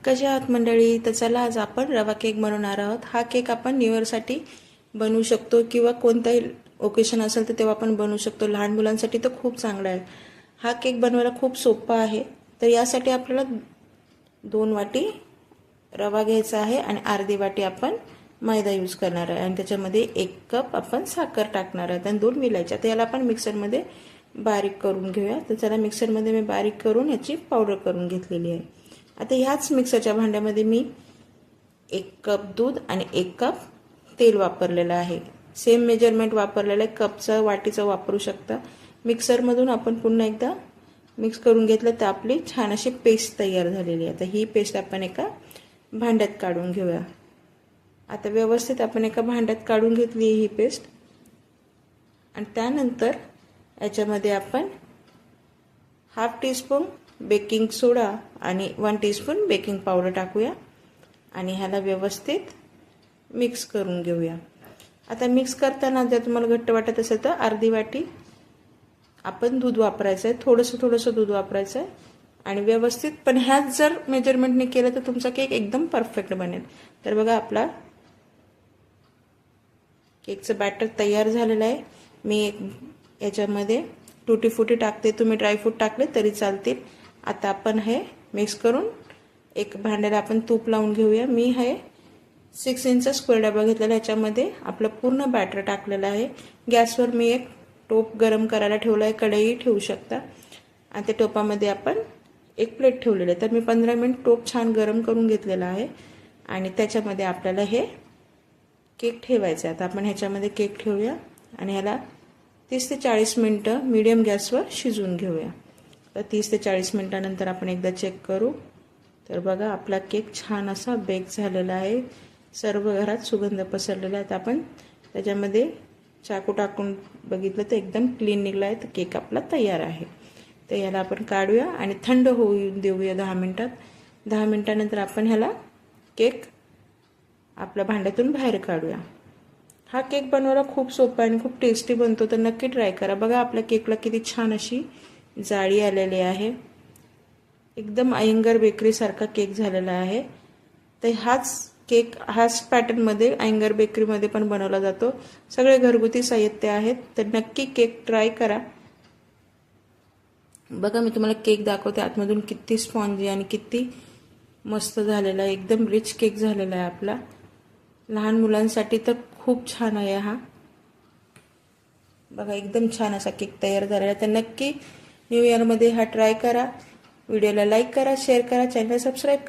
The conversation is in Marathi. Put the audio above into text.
कसे आहात मंडळी? तर चला आज आपण रवा केक बनवणार आहोत। हा केक आपण न्यू इयरसाठी बनवू शकतो किंवा कोणताही ओकेशन असेल तर तेव्हा आपण बनवू शकतो। लहान मुलांसाठी तर खूप चांगला आहे। हा केक बनवायला खूप सोपा आहे। तर यासाठी आपल्याला 2 वाटी रवा घ्यायचा आहे आणि अर्धी वाटी आपण मैदा यूज करणार आहे आणि त्याच्यामध्ये 1 कप आपण साखर टाकणार आहे आणि 2 विलायच्या। तर याला आपण मिक्सरमध्ये बारीक करून घेऊया। तर चला मिक्सरमध्ये मी बारीक करून याची पावडर करून घेतलेली आहे। आता ह्याच मिक्सरच्या भांड्यामध्ये मी 1 कप दूध आणि 1 कप तेल वापरलेलं आहे। सेम मेजरमेंट वापरलेलं आहे, कपचं वाटीचं वापरू शकता। मिक्सरमधून आपण पुन्हा एकदा मिक्स करून घेतलं तर आपली छान अशी पेस्ट तयार झालेली आहे। आता ही पेस्ट आपण एका भांड्यात काढून घेऊया। आता व्यवस्थित आपण एका भांड्यात काढून घेतली ही पेस्ट आणि त्यानंतर याच्यामध्ये आपण हाफ टीस्पून बेकिंग सोडा आणि 1 टीस्पून बेकिंग पावडर टाकूया आणि ह्याला व्यवस्थित मिक्स करून घेऊया। आता मिक्स करताना जर तुम्हाला घट्ट वाटत असेल तर अर्धी वाटी आपण दूध वापरायचं आहे, थोडंसं दूध वापरायचं आहे आणि व्यवस्थित। पण ह्याच जर मेजरमेंटने केलं तर तुमचा केक एकदम परफेक्ट बनेल। तर बघा आपला केकचं बॅटर तयार झालेलं आहे। मी याच्यामध्ये टूटी फ्रुटी टाकते, तुम्ही ड्रायफ्रूट टाकले तरी चालतील। आता आपण हे मिक्स करून एक भांड्याला आपण तूप लावून घेऊया। मी हे 6 इंच स्क्वेअर डबा घेतलेला, याच्यामध्ये आपलं पूर्ण बॅटर टाकलेलं आहे। गॅसवर मी एक टोप गरम करायला ठेवला आहे, कढई ठेवू शकता आणि त्या टोपामध्ये आपण एक प्लेट ठेवलेली आहे। तर मी 15 मिनिट टोप छान गरम करून घेतलेला आहे आणि त्याच्यामध्ये आपल्याला हे केक ठेवायचा आहे। आता आपण ह्याच्यामध्ये केक ठेवूया आणि ह्याला 30 ते 40 मिनिटं मीडियम गॅसवर शिजवून घेऊया। तर 30 ते 40 मिनिटानंतर आपण एकदा चेक करू। तर बघा आपला केक छान असा बेक झालेला आहे, सर्व घरात सुगंध पसरलेला आहे। तर आपण त्याच्यामध्ये चाकू टाकून बघितलं तर एकदम क्लीन निघला आहे। तर केक आपला तयार आहे। तर याला आपण काढूया आणि थंड होऊ देऊया 10 मिनिटात। 10 मिनिटानंतर आपण ह्याला केक आपल्या भांड्यातून बाहेर काढूया। हा केक बनवायला खूप सोपा आहे आणि खूप टेस्टी बनतो, तर नक्की ट्राय करा। बघा आपल्या केकला किती छान अशी जाळी आलेली आहे, एकदम अयंगर बेकरी सारखा केक झालेला आहे। तर हाच पॅटर्नमध्ये अयंगर बेकरीमध्ये पण बनवला जातो। सगळे घरगुती साहित्य आहेत, तर नक्की केक ट्राय करा। बघा मी तुम्हाला केक दाखवते, आतमधून किती स्पॉन्जी आणि किती मस्त झालेला आहे, एकदम रिच केक झालेला आहे आपला। लहान मुलांसाठी तर खूप छान आहे हा। बघा एकदम छान असा केक तयार झालेला आहे। तर नक्की न्यू इयरमध्ये हा ट्राय करा। व्हिडिओला लाईक करा, शेअर करा, चॅनल सबस्क्राईब करा।